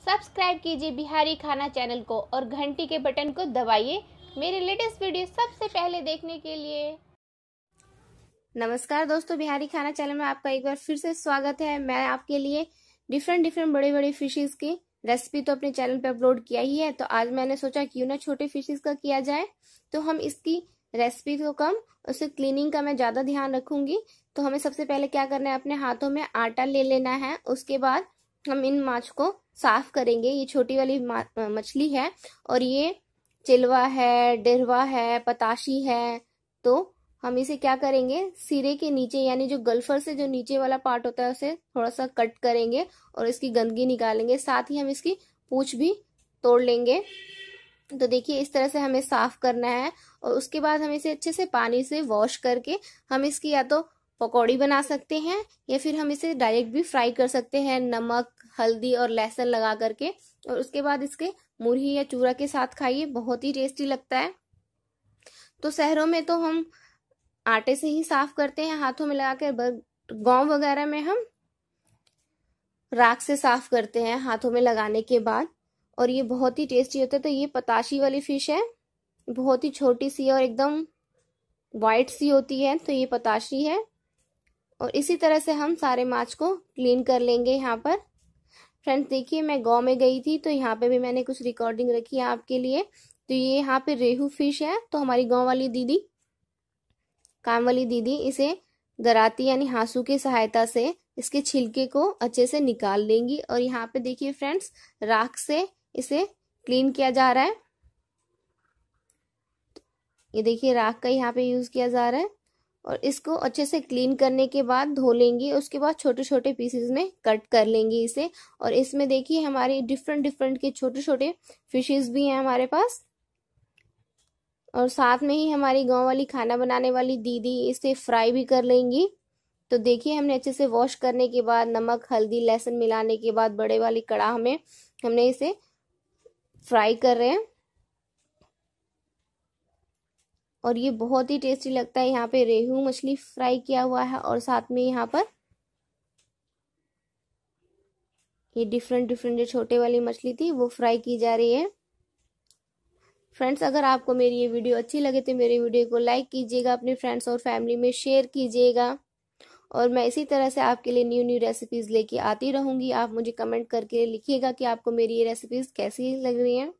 Subscribe कीजिए बिहारी खाना channel को और घंटी के बटन को दबाइए मेरे लेटेस्ट वीडियो सबसे पहले देखने के लिए। नमस्कार दोस्तों, बिहारी खाना चैनल में आपका एक बार फिर से स्वागत है। मैं आपके लिए डिफरेंट बड़े बड़े फिशेस की रेसिपी तो अपने चैनल पे अपलोड किया ही है, तो आज मैंने सोचा क्यों ना छोटे फिशेस का किया जाए। तो हम इसकी रेसिपी को कम, उससे क्लीनिंग का मैं ज़्यादा ध्यान रखूंगी। तो हमें सबसे पहले क्या करना है, अपने हाथों में आटा ले लेना है। उसके बाद हम इन माछ को साफ करेंगे। ये छोटी वाली मछली है और ये चिलवा है, डेरवा है, पताशी है। तो हम इसे क्या करेंगे, सिरे के नीचे यानी जो गल्फर से जो नीचे वाला पार्ट होता है उसे थोड़ा सा कट करेंगे और इसकी गंदगी निकालेंगे। साथ ही हम इसकी पूंछ भी तोड़ लेंगे। तो देखिए इस तरह से हमें साफ करना है और उसके बाद हम इसे अच्छे से पानी से वॉश करके हम इसकी या तो पकौड़ी बना सकते हैं या फिर हम इसे डायरेक्ट भी फ्राई कर सकते हैं, नमक, हल्दी और लहसुन लगा करके। और उसके बाद इसके मुरही या चूरा के साथ खाइए, बहुत ही टेस्टी लगता है। तो शहरों में तो हम आटे से ही साफ करते हैं हाथों में लगाकर, गांव वगैरह में हम राख से साफ करते हैं हाथों में लगाने के बाद, और ये बहुत ही टेस्टी होता है। तो ये पताशी वाली फिश है, बहुत ही छोटी सी और एकदम वाइट सी होती है, तो ये पताशी है। और इसी तरह से हम सारे माछ को क्लीन कर लेंगे। यहाँ पर फ्रेंड्स देखिए, मैं गांव में गई थी तो यहाँ पे भी मैंने कुछ रिकॉर्डिंग रखी है आपके लिए। तो ये यहाँ पे रेहू फिश है, तो हमारी गांव वाली दीदी, काम वाली दीदी इसे दराती यानी हासू की सहायता से इसके छिलके को अच्छे से निकाल लेंगी। और यहाँ पे देखिए फ्रेंड्स, राख से इसे क्लीन किया जा रहा है। ये देखिए राख का यहाँ पे यूज किया जा रहा है और इसको अच्छे से क्लीन करने के बाद धो लेंगे। उसके बाद छोटे छोटे पीसेस में कट कर लेंगे इसे। और इसमें देखिए हमारे डिफरेंट के छोटे छोटे फिशेस भी हैं हमारे पास। और साथ में ही हमारी गांव वाली खाना बनाने वाली दीदी इसे फ्राई भी कर लेंगी। तो देखिए हमने अच्छे से वॉश करने के बाद नमक, हल्दी, लहसुन मिलाने के बाद बड़े वाली कढ़ाई में हमने इसे फ्राई कर रहे हैं और ये बहुत ही टेस्टी लगता है। यहाँ पे रेहू मछली फ्राई किया हुआ है और साथ में यहाँ पर ये डिफरेंट जो छोटे वाली मछली थी वो फ्राई की जा रही है। फ्रेंड्स अगर आपको मेरी ये वीडियो अच्छी लगे तो मेरी वीडियो को लाइक कीजिएगा, अपने फ्रेंड्स और फैमिली में शेयर कीजिएगा। और मैं इसी तरह से आपके लिए न्यू रेसिपीज लेके आती रहूंगी। आप मुझे कमेंट करके लिखिएगा कि आपको मेरी ये रेसिपीज कैसी लग रही हैं।